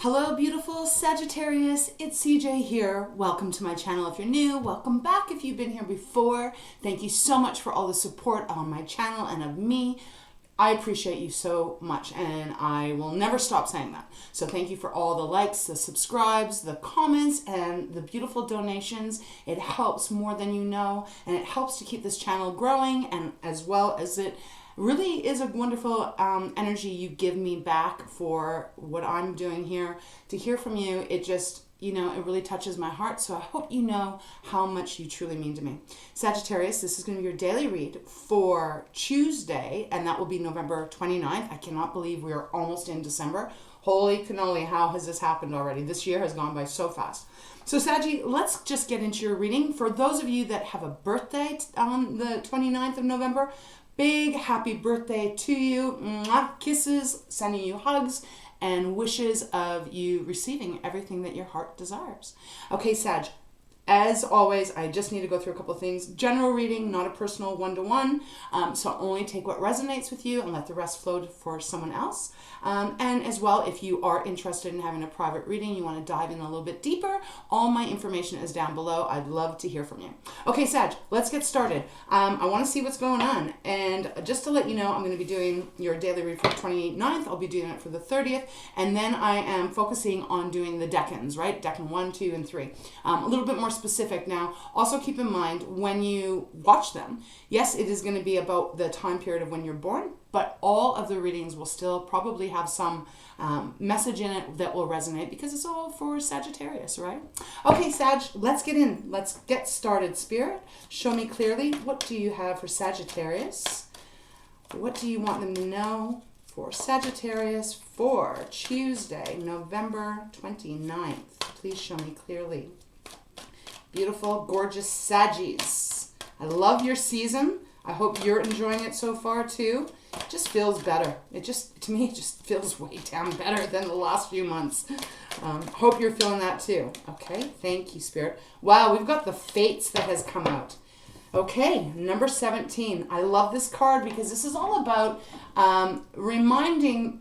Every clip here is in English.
Hello beautiful Sagittarius, it's CJ here. Welcome to my channel if you're new. Welcome back if you've been here before. Thank you so much for all the support on my channel and of me. I appreciate you so much and I will never stop saying that. So thank you for all the likes, the subscribes, the comments, and the beautiful donations. It helps more than you know, and it helps to keep this channel growing, and as well as it really is a wonderful energy you give me back for what I'm doing here. To hear from you, it just, it really touches my heart. So I hope you know how much you truly mean to me. Sagittarius, this is going to be your daily read for Tuesday, and that will be November 29th. I cannot believe we are almost in December. Holy cannoli, how has this happened already? This year has gone by so fast. So Saggy, let's just get into your reading. For those of you that have a birthday on the 29th of November, big happy birthday to you. Mwah, kisses, sending you hugs and wishes of you receiving everything that your heart desires. Okay, Sag, as always, I just need to go through a couple of things. General reading, not a personal one-to-one. So only take what resonates with you and let the rest flow for someone else. And as well, if you are interested in having a private reading, you want to dive in a little bit deeper, all my information is down below. I'd love to hear from you. Okay, Sag, let's get started. I want to see what's going on. And just to let you know, I'm going to be doing your daily read for the 29th. I'll be doing it for the 30th. And then I am focusing on doing the decans, right? Decan 1, 2, and 3. A little bit more specific now. Also keep in mind when you watch them, yes, it is going to be about the time period of when you're born, but all of the readings will still probably have some message in it that will resonate because it's all for Sagittarius, right? Okay, Sag, let's get in. Let's get started. Spirit, show me clearly. What do you have for Sagittarius? What do you want them to know for Sagittarius for Tuesday, November 29th? Please show me clearly. Beautiful, gorgeous Saggies. I love your season. I hope you're enjoying it so far too. It just feels better. To me, it just feels way down better than the last few months. Hope you're feeling that too. Okay, thank you, Spirit. Wow, we've got the Fates that has come out. Okay, number 17. I love this card because this is all about reminding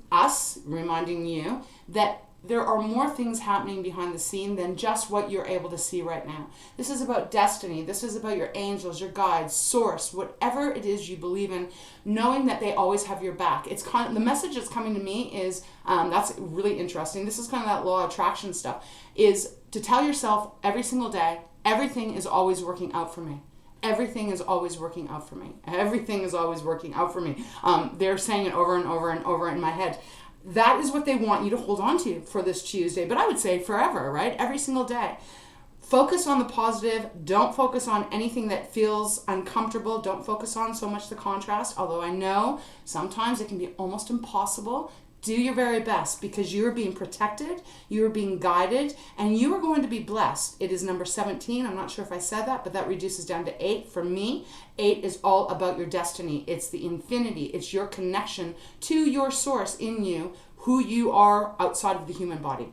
you that there are more things happening behind the scene than just what you're able to see right now. This is about destiny. This is about your angels, your guides, source, whatever it is you believe in, knowing that they always have your back. It's kind of, the message that's coming to me is, that's really interesting. This is kind of that law of attraction stuff, is to tell yourself every single day, everything is always working out for me. Everything is always working out for me. Everything is always working out for me. They're saying it over and over and over in my head. That is what they want you to hold on to for this Tuesday, but I would say forever, right? Every single day. Focus on the positive. Don't focus on anything that feels uncomfortable. Don't focus on so much the contrast, although I know sometimes it can be almost impossible. Do your very best because you are being protected, you are being guided, and you are going to be blessed. It is number 17. I'm not sure if I said that, but that reduces down to 8. For me, 8 is all about your destiny. It's the infinity. It's your connection to your source in you, who you are outside of the human body.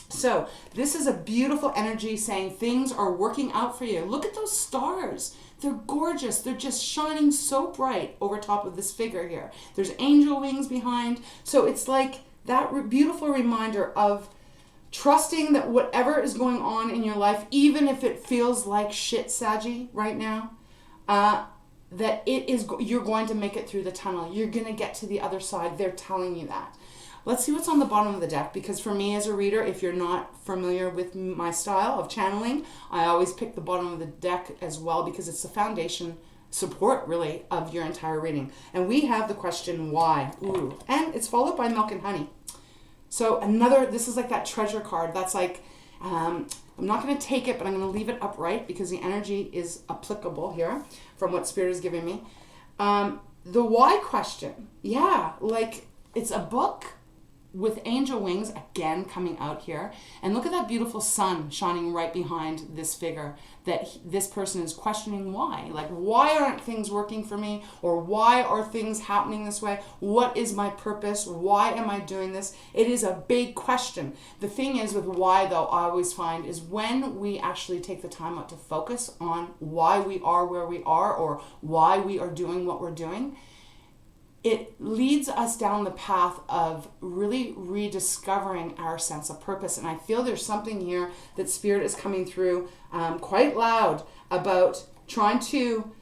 So this is a beautiful energy saying things are working out for you. Look at those stars. They're gorgeous. They're just shining so bright over top of this figure here. There's angel wings behind. So it's like that beautiful reminder of trusting that whatever is going on in your life, even if it feels like shit, Saggy, right now, that you're going to make it through the tunnel. You're going to get to the other side. They're telling you that. Let's see what's on the bottom of the deck, because for me as a reader, if you're not familiar with my style of channeling, I always pick the bottom of the deck as well because it's the foundation support, really, of your entire reading. And we have the question, why? Ooh. And it's followed by milk and honey. So this is like that treasure card. That's like, I'm not going to take it, but I'm going to leave it upright because the energy is applicable here from what Spirit is giving me. The why question. Yeah, like it's a book with angel wings again coming out here, and look at that beautiful sun shining right behind this figure that this person is questioning why. Like, why aren't things working for me, or why are things happening this way? What is my purpose? Why am I doing this? It is a big question. The thing is with why, though, I always find is when we actually take the time out to focus on why we are where we are or why we are doing what we're doing, it leads us down the path of really rediscovering our sense of purpose. And I feel there's something here that Spirit is coming through quite loud about trying to...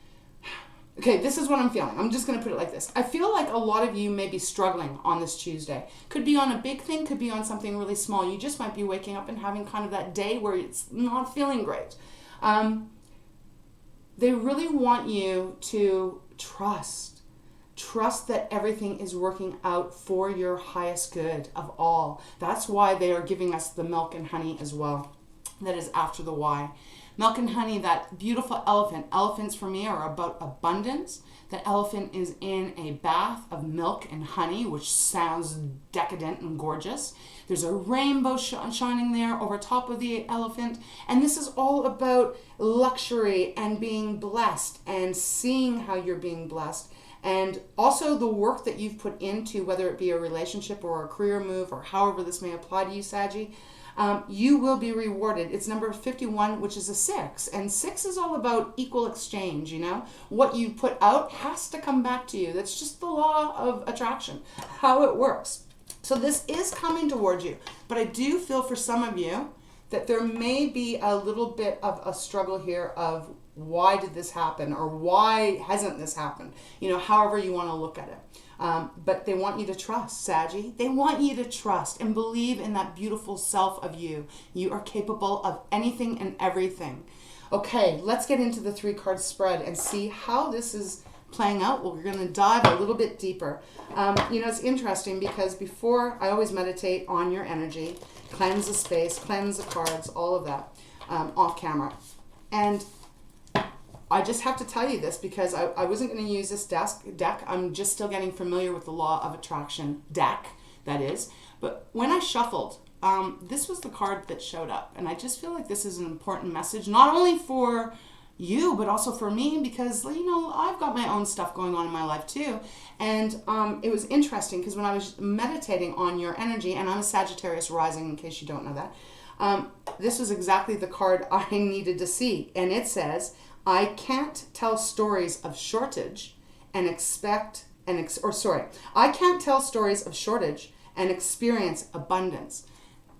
Okay, this is what I'm feeling. I'm just going to put it like this. I feel like a lot of you may be struggling on this Tuesday. Could be on a big thing, could be on something really small. You just might be waking up and having kind of that day where it's not feeling great. They really want you to trust that everything is working out for your highest good of all. That's why they are giving us the milk and honey as well. That is after the why. Milk and honey, that beautiful elephant. Elephants for me are about abundance. The elephant is in a bath of milk and honey, which sounds decadent and gorgeous. There's a rainbow shining there over top of the elephant. And this is all about luxury and being blessed and seeing how you're being blessed. And also the work that you've put into, whether it be a relationship or a career move or however this may apply to you, Saggy, you will be rewarded. It's number 51, which is a 6. And 6 is all about equal exchange, you know? What you put out has to come back to you. That's just the law of attraction, how it works. So this is coming towards you. But I do feel for some of you that there may be a little bit of a struggle here of why did this happen or why hasn't this happened? You know, however you want to look at it. But they want you to trust, Saggy. They want you to trust and believe in that beautiful self of you. You are capable of anything and everything. Okay, let's get into the 3-card spread and see how this is playing out. Well, we're going to dive a little bit deeper. You know, it's interesting because before I always meditate on your energy, cleanse the space, cleanse the cards, all of that off camera. And I just have to tell you this because I wasn't going to use this deck. I'm just still getting familiar with the law of attraction deck, that is. But when I shuffled, this was the card that showed up. And I just feel like this is an important message, not only for you, but also for me, because, you know, I've got my own stuff going on in my life too. And it was interesting because when I was meditating on your energy, and I'm a Sagittarius rising in case you don't know that, this was exactly the card I needed to see. And it says, I can't tell stories of shortage and I can't tell stories of shortage and experience abundance.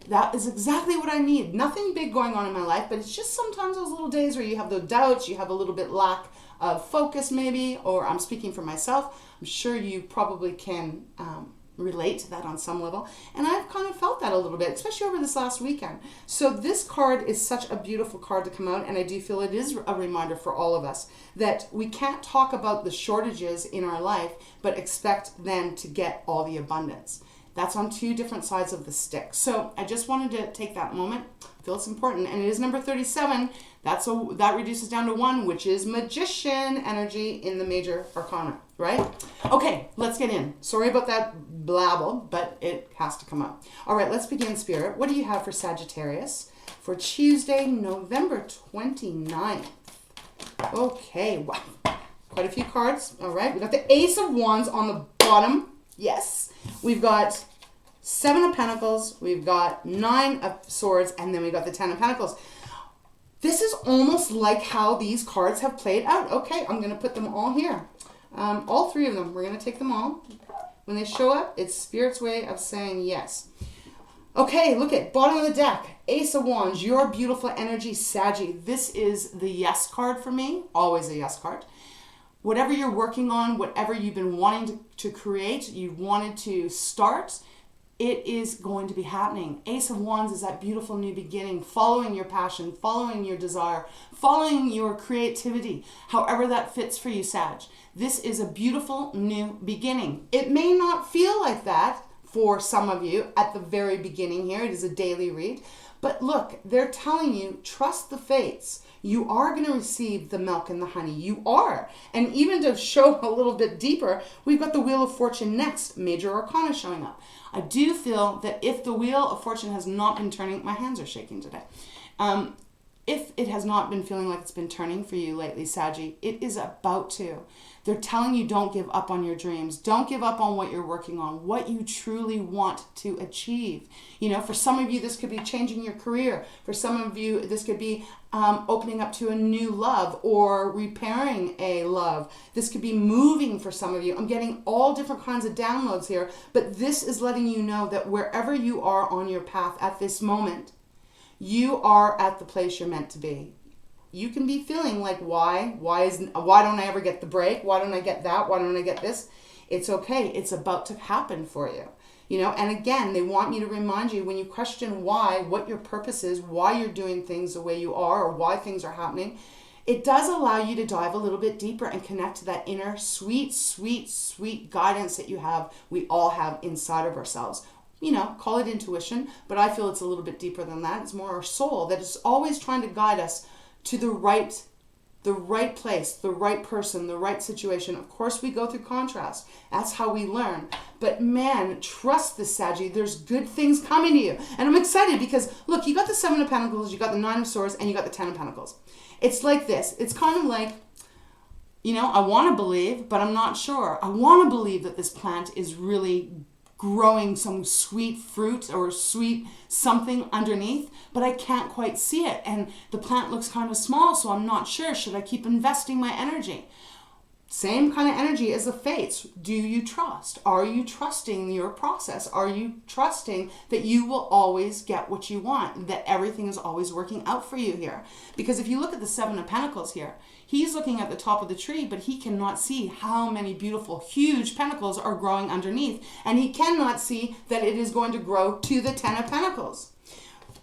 That is exactly what I need. Nothing big going on in my life, but it's just sometimes those little days where you have those doubts, you have a little bit lack of focus maybe, or I'm speaking for myself. I'm sure you probably can relate to that on some level. And I've kind of felt that a little bit, especially over this last weekend. So this card is such a beautiful card to come out, and I do feel it is a reminder for all of us that we can't talk about the shortages in our life, but expect then to get all the abundance. That's on 2 different sides of the stick. So I just wanted to take that moment. I feel it's important. And it is number 37. That reduces down to 1, which is magician energy in the major arcana, right? Okay, let's get in. Sorry about that blabble, but it has to come up. All right, let's begin, Spirit. What do you have for Sagittarius for Tuesday, November 29th? Okay, wow. Quite a few cards. All right, we got the Ace of Wands on the bottom. Yes. We've got 7 of Pentacles, we've got 9 of Swords, and then we've got the 10 of Pentacles. This is almost like how these cards have played out. Okay, I'm going to put them all here. All 3 of them. We're going to take them all. When they show up, it's Spirit's way of saying yes. Okay, look at bottom of the deck. Ace of Wands, your beautiful energy, Saggy. This is the yes card for me. Always a yes card. Whatever you're working on, whatever you've been wanting to create, you've wanted to start, it is going to be happening. Ace of Wands is that beautiful new beginning, following your passion, following your desire, following your creativity, however that fits for you, Sag. This is a beautiful new beginning. It may not feel like that for some of you at the very beginning here. It is a daily read. But look, they're telling you, trust the fates. You are going to receive the milk and the honey. You are. And even to show a little bit deeper, we've got the Wheel of Fortune next, major arcana showing up. I do feel that if the Wheel of Fortune has not been turning, my hands are shaking today. if it has not been feeling like it's been turning for you lately, Saggy, it is about to. They're telling you don't give up on your dreams. Don't give up on what you're working on, what you truly want to achieve. You know, for some of you, this could be changing your career. For some of you, this could be opening up to a new love or repairing a love. This could be moving for some of you. I'm getting all different kinds of downloads here, but this is letting you know that wherever you are on your path at this moment, you are at the place you're meant to be. You can be feeling like, why don't I ever get the break? Why don't I get that? Why don't I get this? It's okay. It's about to happen for you. You know, and again, they want me to remind you, when you question why, what your purpose is, why you're doing things the way you are, or why things are happening, it does allow you to dive a little bit deeper and connect to that inner sweet, sweet, sweet guidance that you have, we all have inside of ourselves. You know, call it intuition, but I feel it's a little bit deeper than that. It's more our soul that is always trying to guide us to the right place, the right person, the right situation. Of course, we go through contrast. That's how we learn. But man, trust this, Saggy. There's good things coming to you. And I'm excited because, look, you got the 7 of Pentacles, you got the 9 of Swords, and you got the 10 of Pentacles. It's like this. It's kind of like, you know, I want to believe, but I'm not sure. I want to believe that this plant is really growing some sweet fruit or sweet something underneath, but I can't quite see it. And the plant looks kind of small, so I'm not sure. Should I keep investing my energy? Same kind of energy as the fates. Do you trust? Are you trusting your process? Are you trusting that you will always get what you want? That everything is always working out for you here? Because if you look at the 7 of Pentacles here, he's looking at the top of the tree, but he cannot see how many beautiful, huge pentacles are growing underneath. And he cannot see that it is going to grow to the 10 of Pentacles.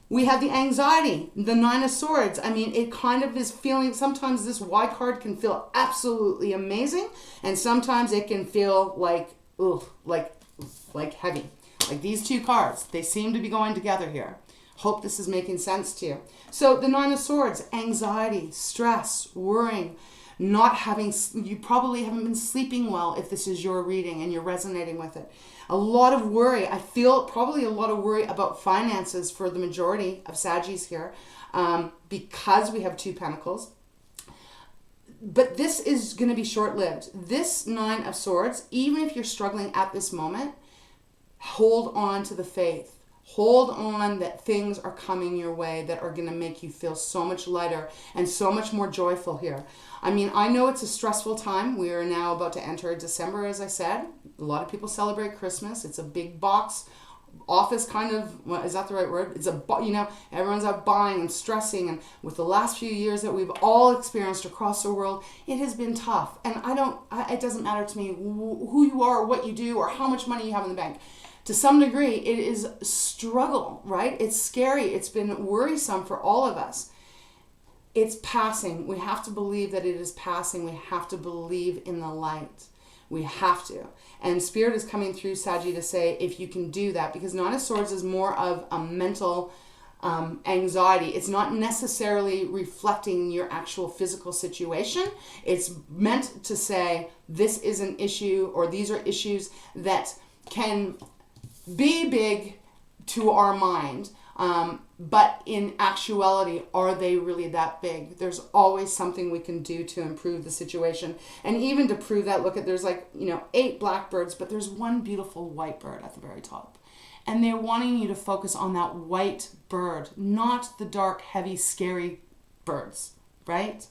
We have the anxiety, the 9 of Swords. I mean, it kind of is feeling, sometimes this Y card can feel absolutely amazing, and sometimes it can feel like, like heavy. Like these two cards, they seem to be going together here. Hope this is making sense to you. So the 9 of Swords, anxiety, stress, worrying, not having, you probably haven't been sleeping well if this is your reading and you're resonating with it. A lot of worry. I feel probably a lot of worry about finances for the majority of Saggies here, because we have 2 Pentacles. But this is going to be short-lived. This 9 of Swords, even if you're struggling at this moment, hold on to the faith. Hold on that things are coming your way that are going to make you feel so much lighter and so much more joyful here. I mean, I know it's a stressful time. We are now about to enter December, as I said. A lot of people celebrate Christmas. It's a big box office kind of, well, is that the right word? It's a, you know, everyone's out buying and stressing. And with the last few years that we've all experienced across the world, it has been tough. And it doesn't matter to me who you are or what you do or how much money you have in the bank. To some degree, it is struggle, right? It's scary. It's been worrisome for all of us. It's passing. We have to believe that it is passing. We have to believe in the light. We have to. And Spirit is coming through, Saggy, to say if you can do that, because 9 of Swords is more of a mental anxiety. It's not necessarily reflecting your actual physical situation. It's meant to say this is an issue, or these are issues that can be big to our mind, but in actuality, are they really that big? There's always something we can do to improve the situation. And even to prove that, look at, there's 8 blackbirds, but there's one beautiful white bird at the very top. And they're wanting you to focus on that white bird, not the dark, heavy, scary birds, right?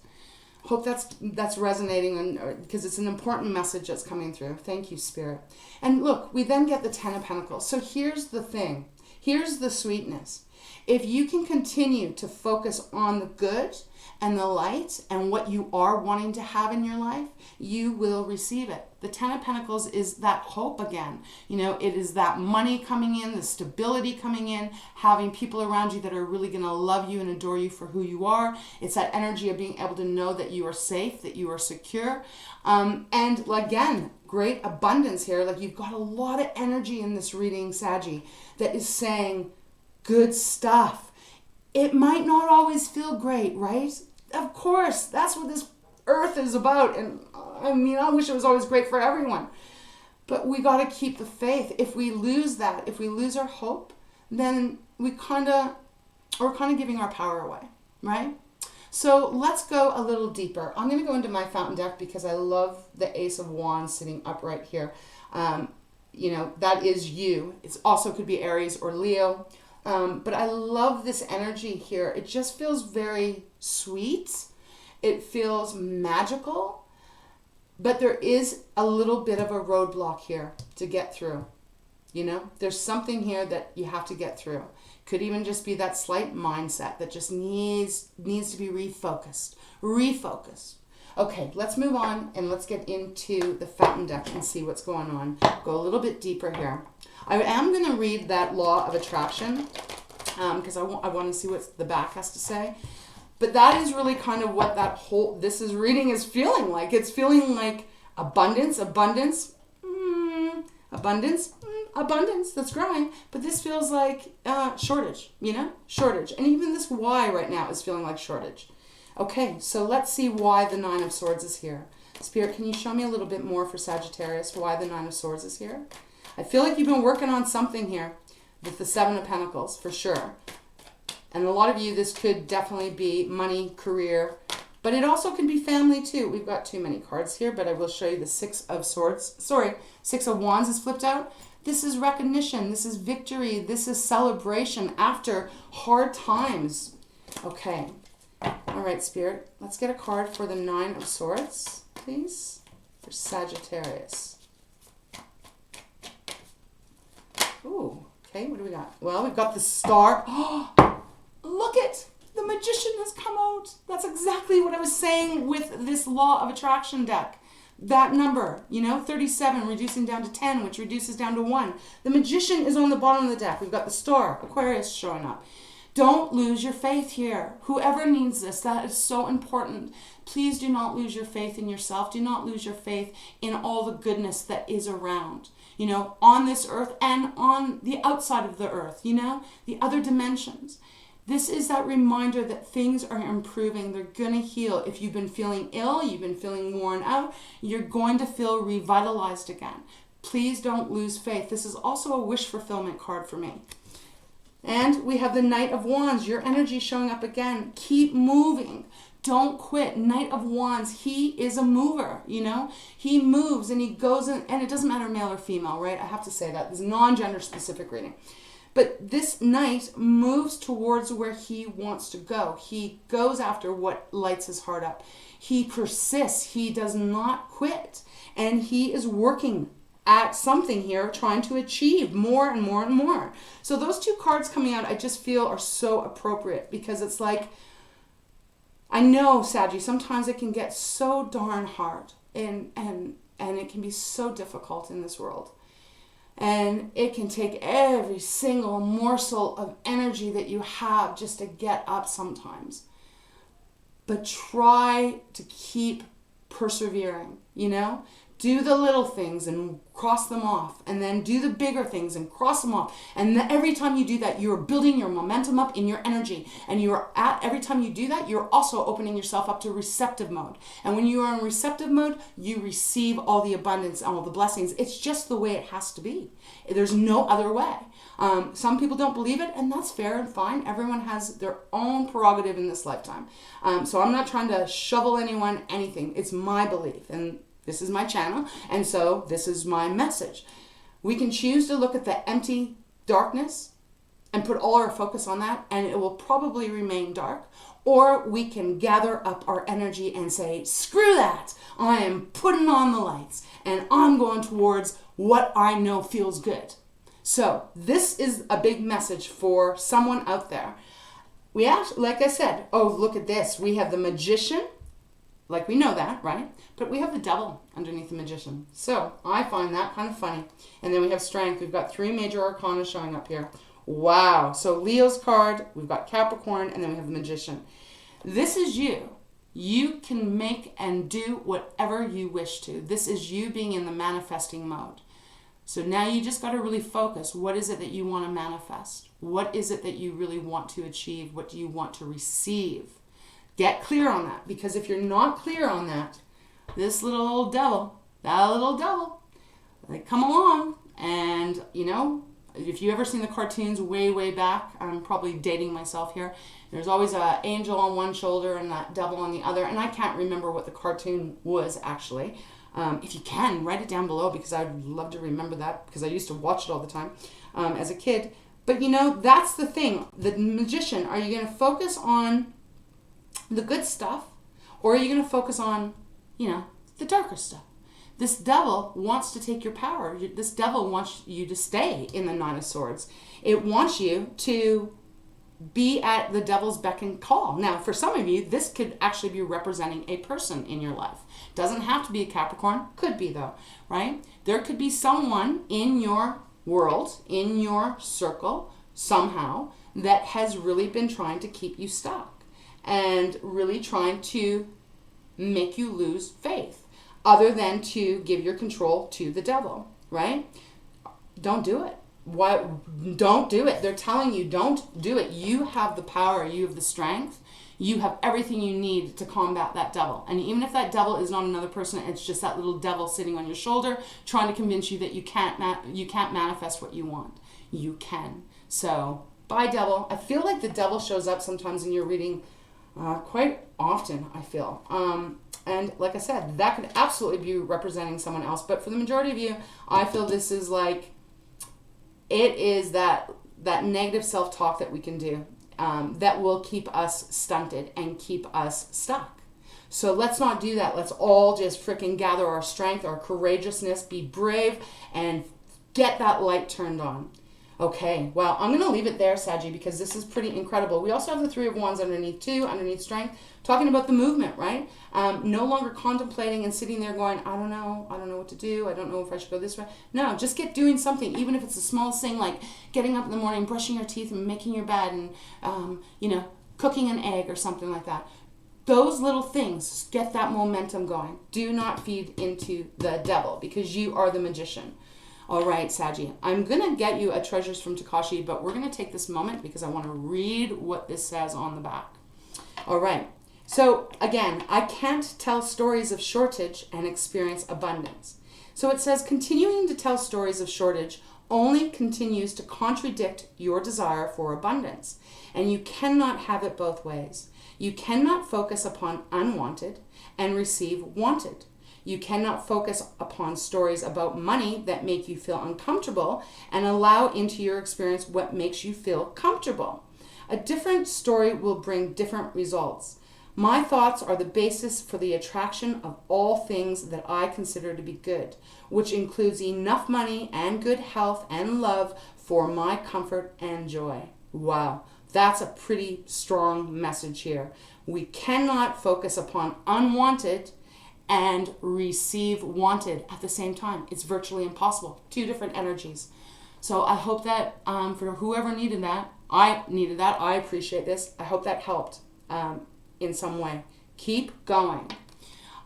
Hope that's resonating, because it's an important message that's coming through. Thank you, Spirit. And look, we then get the 10 of Pentacles. So here's the thing. Here's the sweetness. If you can continue to focus on the good and the light and what you are wanting to have in your life, you will receive it. The 10 of Pentacles is that hope again. You know, it is that money coming in, the stability coming in, having people around you that are really going to love you and adore you for who you are. It's that energy of being able to know that you are safe, that you are secure. And again, great abundance here. Like, you've got a lot of energy in this reading, Saggy, that is saying good stuff. It might not always feel great, right? Of course, that's what this earth is about. And I mean, I wish it was always great for everyone. But we got to keep the faith. If we lose that, if we lose our hope, then we're kind of giving our power away, right? So let's go a little deeper. I'm going to go into my fountain deck because I love the Ace of Wands sitting upright here. You know, that is you. It also could be Aries or Leo. But I love this energy here. It just feels very sweet. It feels magical. But there is a little bit of a roadblock here to get through. You know, there's something here that you have to get through. Could even just be that slight mindset that just needs to be refocused. Okay, let's move on and let's get into the fountain deck and see what's going on. Go a little bit deeper here. I am going to read that law of attraction because I want to see what the back has to say. But that is really kind of what that whole reading is feeling like. It's feeling like abundance that's growing. But this feels like shortage, you know, shortage. And even this why right now is feeling like shortage. Okay, so let's see why the Nine of Swords is here. Spirit, can you show me a little bit more for Sagittarius why the Nine of Swords is here? I feel like you've been working on something here with the Seven of Pentacles, for sure. And a lot of you, this could definitely be money, career, but it also can be family too. We've got too many cards here, but I will show you the Six of Swords. Sorry, Six of Wands is flipped out. This is recognition. This is victory. This is celebration after hard times. Okay. All right, Spirit, let's get a card for the Nine of Swords, please, for Sagittarius. Ooh, okay, what do we got? Well, we've got the Star. Oh, look it! The Magician has come out. That's exactly what I was saying with this Law of Attraction deck. That number, you know, 37 reducing down to 10, which reduces down to 1. The Magician is on the bottom of the deck. We've got the Star, Aquarius showing up. Don't lose your faith here. Whoever needs this, that is so important. Please do not lose your faith in yourself. Do not lose your faith in all the goodness that is around, you know, on this earth and on the outside of the earth, you know, the other dimensions. This is that reminder that things are improving. They're going to heal. If you've been feeling ill, you've been feeling worn out, you're going to feel revitalized again. Please don't lose faith. This is also a wish fulfillment card for me. And we have the Knight of Wands, your energy showing up again. Keep moving. Don't quit. Knight of Wands, he is a mover, you know. He moves and he goes in, and it doesn't matter male or female, right? I have to say that. This is non-gender specific reading. But this knight moves towards where he wants to go. He goes after what lights his heart up. He persists. He does not quit. And he is working at something here, trying to achieve more and more and more. So those two cards coming out, I just feel are so appropriate because it's like, I know, Saggy, sometimes it can get so darn hard and it can be so difficult in this world. And it can take every single morsel of energy that you have just to get up sometimes. But try to keep persevering, you know? Do the little things and cross them off, and then do the bigger things and cross them off. And every time you do that, you're building your momentum up in your energy. And every time you do that, you're also opening yourself up to receptive mode. And when you are in receptive mode, you receive all the abundance and all the blessings. It's just the way it has to be. There's no other way. Some people don't believe it, and that's fair and fine. Everyone has their own prerogative in this lifetime. So I'm not trying to shovel anyone anything. It's my belief, and this is my channel, and so this is my message. We can choose to look at the empty darkness and put all our focus on that, and it will probably remain dark. Or we can gather up our energy and say, screw that. I am putting on the lights, and I'm going towards what I know feels good. So this is a big message for someone out there. We actually, like I said, oh, look at this. We have the Magician. Like, we know that, right? But we have the Devil underneath the Magician. So I find that kind of funny. And then we have Strength. We've got 3 major arcana showing up here. Wow. So Leo's card, we've got Capricorn, and then we have the Magician. This is you. You can make and do whatever you wish to. This is you being in the manifesting mode. So now you just got to really focus. What is it that you want to manifest? What is it that you really want to achieve? What do you want to receive? Get clear on that, because if you're not clear on that, this little old devil, that little devil, they come along and, you know, if you ever seen the cartoons way back, I'm probably dating myself here. There's always an angel on one shoulder and that devil on the other. And I can't remember what the cartoon was actually. If you can, write it down below because I'd love to remember that because I used to watch it all the time as a kid. But you know, that's the thing. The magician, are you going to focus on the good stuff or are you going to focus on, you know, the darker stuff? This devil wants to take your power. This devil wants you to stay in the Nine of Swords. It wants you to be at the devil's beck and call. Now, for some of you, this could actually be representing a person in your life. Doesn't have to be a Capricorn. Could be, though, right? There could be someone in your world, in your circle, somehow, that has really been trying to keep you stuck and really trying to make you lose faith, other than to give your control to the devil, right? Don't do it. Why? Don't do it. They're telling you don't do it. You have the power. You have the strength. You have everything you need to combat that devil. And even if that devil is not another person, it's just that little devil sitting on your shoulder trying to convince you that you can't manifest what you want. You can. So, bye, devil. I feel like the devil shows up sometimes in your reading quite often, I feel. And like I said, that could absolutely be representing someone else. But for the majority of you, I feel this is like, it is that negative self-talk that we can do that will keep us stunted and keep us stuck. So let's not do that. Let's all just freaking gather our strength, our courageousness, be brave, and get that light turned on. Okay, well, I'm going to leave it there, Saggy, because this is pretty incredible. We also have the Three of Wands underneath too, underneath strength, talking about the movement, right? No longer contemplating and sitting there going, I don't know what to do. I don't know if I should go this way. No, just get doing something, even if it's the smallest thing, like getting up in the morning, brushing your teeth and making your bed and, you know, cooking an egg or something like that. Those little things, get that momentum going. Do not feed into the devil because you are the magician. All right, Saggy, I'm going to get you a Treasures from Tikashi, but we're going to take this moment because I want to read what this says on the back. All right. So, again, I can't tell stories of shortage and experience abundance. So it says, continuing to tell stories of shortage only continues to contradict your desire for abundance, and you cannot have it both ways. You cannot focus upon unwanted and receive wanted. You cannot focus upon stories about money that make you feel uncomfortable and allow into your experience what makes you feel comfortable. A different story will bring different results. My thoughts are the basis for the attraction of all things that I consider to be good, which includes enough money and good health and love for my comfort and joy. Wow, that's a pretty strong message here. We cannot focus upon unwanted and receive wanted at the same time. It's virtually impossible. Two different energies. So I hope that for whoever needed that, I needed that. I appreciate this. I hope that helped in some way. Keep going.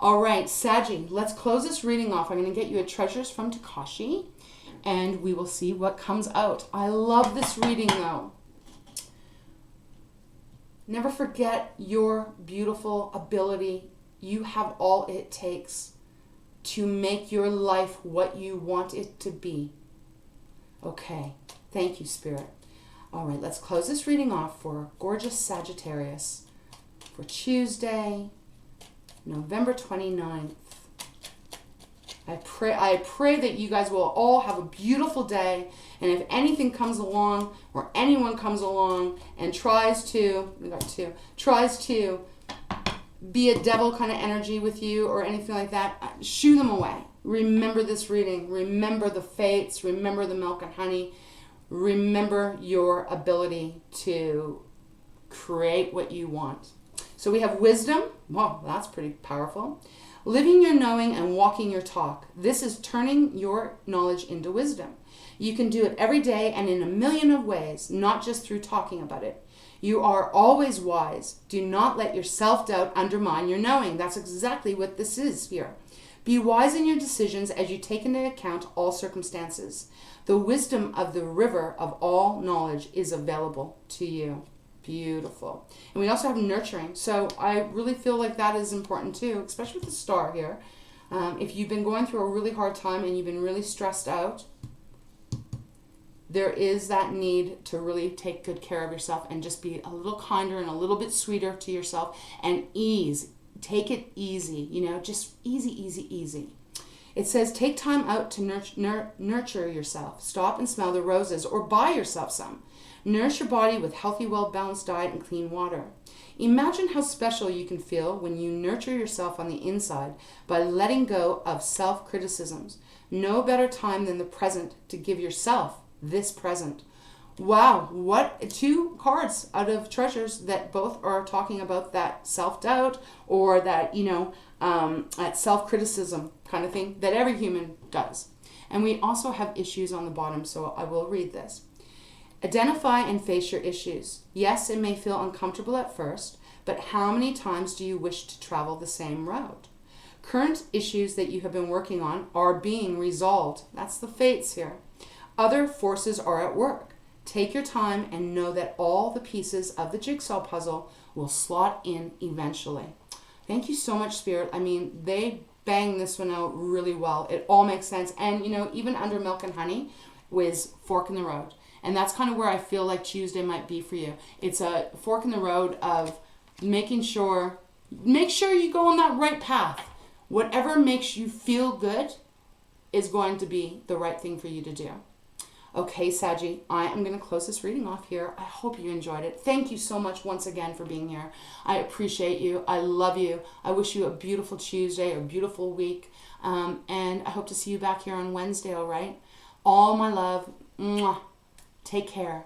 All right, Saggy, let's close this reading off. I'm going to get you a Treasures from Tikashi, and we will see what comes out. I love this reading, though. Never forget your beautiful ability. You have all it takes to make your life what you want it to be. Okay. Thank you, Spirit. All right, let's close this reading off for gorgeous Sagittarius for Tuesday, November 29th. I pray that you guys will all have a beautiful day, and if anything comes along or anyone comes along and tries to be a devil kind of energy with you or anything like that, shoo them away. Remember this reading. Remember the fates. Remember the milk and honey. Remember your ability to create what you want. So we have wisdom. Wow, that's pretty powerful. Living your knowing and walking your talk. This is turning your knowledge into wisdom. You can do it every day and in a million of ways, not just through talking about it. You are always wise. Do not let your self-doubt undermine your knowing. That's exactly what this is here. Be wise in your decisions as you take into account all circumstances. The wisdom of the river of all knowledge is available to you. Beautiful. And we also have nurturing. So I really feel like that is important too, especially with the star here. If you've been going through a really hard time and you've been really stressed out, there is that need to really take good care of yourself and just be a little kinder and a little bit sweeter to yourself, and take it easy, just easy. It says, take time out to nurture yourself. Stop and smell the roses, or buy yourself some. Nourish your body with healthy, well-balanced diet and clean water. Imagine how special you can feel when you nurture yourself on the inside by letting go of self-criticisms. No better time than the present to give yourself this present. Wow, what 2 cards out of treasures that both are talking about that self-doubt, or that, that self-criticism kind of thing that every human does. And we also have issues on the bottom, so I will read this. Identify and face your issues. Yes, it may feel uncomfortable at first, but how many times do you wish to travel the same road? Current issues that you have been working on are being resolved. That's the fates here. Other forces are at work. Take your time and know that all the pieces of the jigsaw puzzle will slot in eventually. Thank you so much, Spirit. I mean, they bang this one out really well. It all makes sense. And, even under Milk and Honey was fork in the road. And that's kind of where I feel like Tuesday might be for you. It's a fork in the road of make sure you go on that right path. Whatever makes you feel good is going to be the right thing for you to do. Okay, Saggy, I am going to close this reading off here. I hope you enjoyed it. Thank you so much once again for being here. I appreciate you. I love you. I wish you a beautiful Tuesday or beautiful week. And I hope to see you back here on Wednesday, all right? All my love. Mwah. Take care.